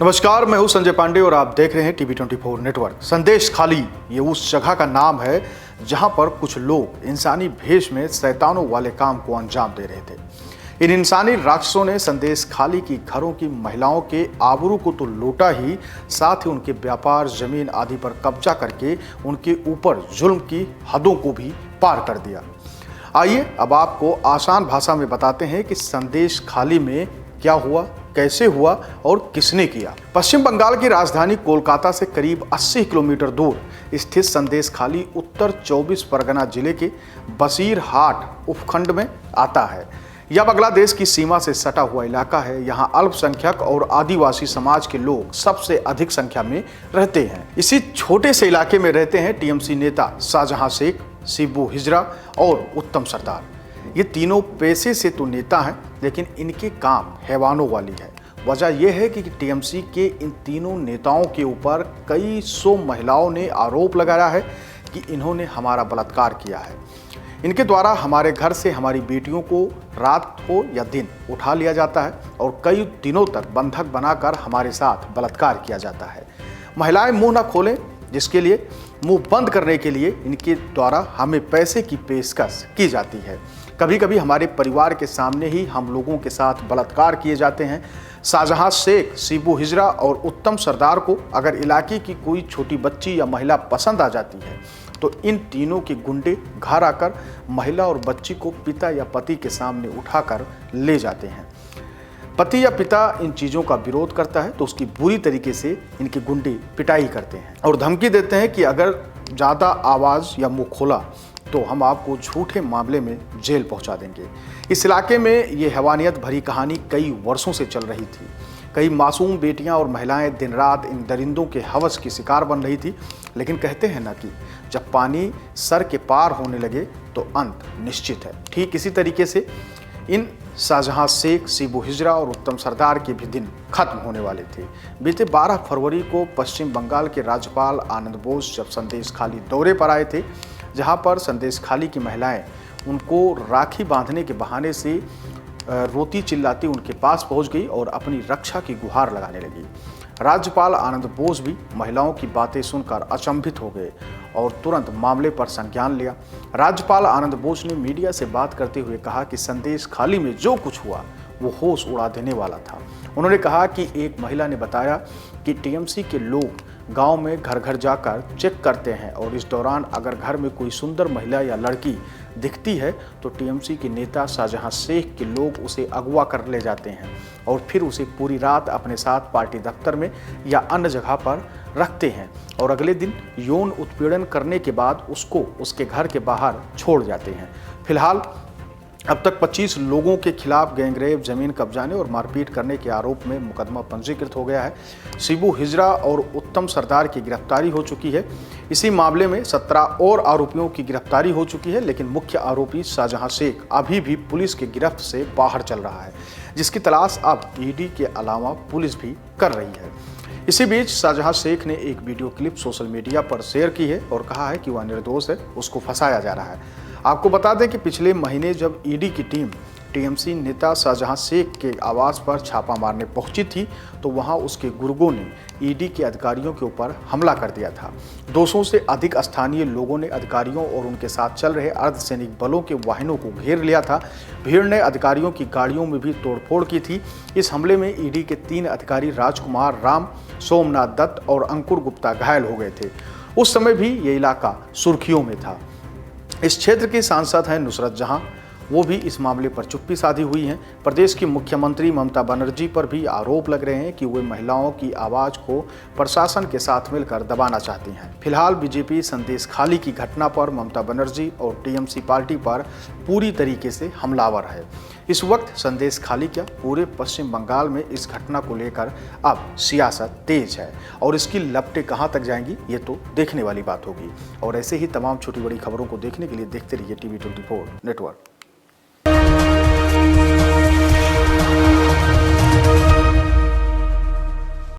नमस्कार, मैं हूं संजय पांडे और आप देख रहे हैं टीवी 24 नेटवर्क। संदेश खाली ये उस जगह का नाम है जहां पर कुछ लोग इंसानी भेष में शैतानों वाले काम को अंजाम दे रहे थे। इन इंसानी राक्षसों ने संदेश खाली की घरों की महिलाओं के आबरू को तो लूटा ही, साथ ही उनके व्यापार, जमीन आदि पर कब्जा करके उनके ऊपर जुल्म की हदों को भी पार कर दिया। आइए अब आपको आसान भाषा में बताते हैं कि संदेश खाली में क्या हुआ, कैसे हुआ और किसने किया। पश्चिम बंगाल की राजधानी कोलकाता से करीब 80 किलोमीटर दूर स्थित संदेश खाली उत्तर 24 परगना जिले के बसीरहाट उपखंड में आता है। यह बांग्लादेश की सीमा से सटा हुआ इलाका है। यहाँ अल्पसंख्यक और आदिवासी समाज के लोग सबसे अधिक संख्या में रहते हैं। इसी छोटे से इलाके में रहते हैं टीएमसी नेता शाहजहां शेख, शिबू हिजरा और उत्तम सरदार। ये तीनों पेशे से तो नेता हैं, लेकिन इनके काम हैवानों वाली है। वजह यह है कि टीएमसी के इन तीनों नेताओं के ऊपर कई सौ महिलाओं ने आरोप लगाया है कि इन्होंने हमारा बलात्कार किया है। इनके द्वारा हमारे घर से हमारी बेटियों को रात हो या दिन उठा लिया जाता है और कई दिनों तक बंधक बनाकर हमारे साथ बलात्कार किया जाता है। महिलाएं मुंह न खोलें, जिसके लिए मुंह बंद करने के लिए इनके द्वारा हमें पैसे की पेशकश की जाती है। कभी कभी हमारे परिवार के सामने ही हम लोगों के साथ बलात्कार किए जाते हैं। शाहजहां शेख, शिबू हिजरा और उत्तम सरदार को अगर इलाके की कोई छोटी बच्ची या महिला पसंद आ जाती है तो इन तीनों के गुंडे घर आकर महिला और बच्ची को पिता या पति के सामने उठाकर ले जाते हैं। पति या पिता इन चीज़ों का विरोध करता है तो उसकी बुरी तरीके से इनके गुंडे पिटाई करते हैं और धमकी देते हैं कि अगर ज़्यादा आवाज़ या मुंह खोला तो हम आपको झूठे मामले में जेल पहुंचा देंगे। इस इलाके में ये हैवानियत भरी कहानी कई वर्षों से चल रही थी। कई मासूम बेटियां और महिलाएं दिन रात इन दरिंदों के हवस की शिकार बन रही थी। लेकिन कहते हैं ना कि जब पानी सर के पार होने लगे तो अंत निश्चित है। ठीक इसी तरीके से इन शाहजहां शेख, शिबू हिजरा और उत्तम सरदार के भी दिन खत्म होने वाले थे। बीते 12 फरवरी को पश्चिम बंगाल के राज्यपाल आनंद बोस जब संदेश खाली दौरे पर आए थे, जहां पर संदेश खाली की महिलाएं उनको राखी बांधने के बहाने से रोती चिल्लाती उनके पास पहुंच गई और अपनी रक्षा की गुहार लगाने लगी। राज्यपाल आनंद बोस भी महिलाओं की बातें सुनकर अचंभित हो गए और तुरंत मामले पर संज्ञान लिया। राज्यपाल आनंद बोस ने मीडिया से बात करते हुए कहा कि संदेश खाली में जो कुछ हुआ वो होश उड़ा देने वाला था। उन्होंने कहा कि एक महिला ने बताया कि टीएमसी के लोग गांव में घर घर जाकर चेक करते हैं और इस दौरान अगर घर में कोई सुंदर महिला या लड़की दिखती है तो टीएमसी के नेता शाहजहां शेख के लोग उसे अगवा कर ले जाते हैं और फिर उसे पूरी रात अपने साथ पार्टी दफ्तर में या अन्य जगह पर रखते हैं और अगले दिन यौन उत्पीड़न करने के बाद उसको उसके घर के बाहर छोड़ जाते हैं। फिलहाल अब तक 25 लोगों के खिलाफ गैंगरेप, जमीन कब्जाने और मारपीट करने के आरोप में मुकदमा पंजीकृत हो गया है। शिबू हिजरा और उत्तम सरदार की गिरफ्तारी हो चुकी है। इसी मामले में 17 और आरोपियों की गिरफ्तारी हो चुकी है, लेकिन मुख्य आरोपी शाहजहां शेख अभी भी पुलिस की गिरफ्त से बाहर चल रहा है, जिसकी तलाश अब ईडी के अलावा पुलिस भी कर रही है। इसी बीच शाहजहां शेख ने एक वीडियो क्लिप सोशल मीडिया पर शेयर की है और कहा है कि वह निर्दोष है, उसको फंसाया जा रहा है। आपको बता दें कि पिछले महीने जब ईडी की टीम टीएमसी नेता शाहजहां शेख के आवास पर छापा मारने पहुंची थी तो वहां उसके गुर्गों ने ईडी के अधिकारियों के ऊपर हमला कर दिया था। 200 से अधिक स्थानीय लोगों ने अधिकारियों और उनके साथ चल रहे अर्धसैनिक बलों के वाहनों को घेर लिया था। भीड़ ने अधिकारियों की गाड़ियों में भी तोड़फोड़ की थी। इस हमले में ईडी के 3 अधिकारी राजकुमार राम, सोमनाथ दत्त और अंकुर गुप्ता घायल हो गए थे। उस समय भी ये इलाका सुर्खियों में था। इस क्षेत्र की सांसद हैं नुसरत जहां, वो भी इस मामले पर चुप्पी साधी हुई हैं। प्रदेश की मुख्यमंत्री ममता बनर्जी पर भी आरोप लग रहे हैं कि वे महिलाओं की आवाज़ को प्रशासन के साथ मिलकर दबाना चाहती हैं। फिलहाल बीजेपी संदेश खाली की घटना पर ममता बनर्जी और टीएमसी पार्टी पर पूरी तरीके से हमलावर है। इस वक्त संदेश खाली क्या पूरे पश्चिम बंगाल में इस घटना को लेकर अब सियासत तेज है और इसकी लपटें कहां तक जाएंगी ये तो देखने वाली बात होगी। और ऐसे ही तमाम छोटी बड़ी खबरों को देखने के लिए देखते रहिए टीवी 24 नेटवर्क।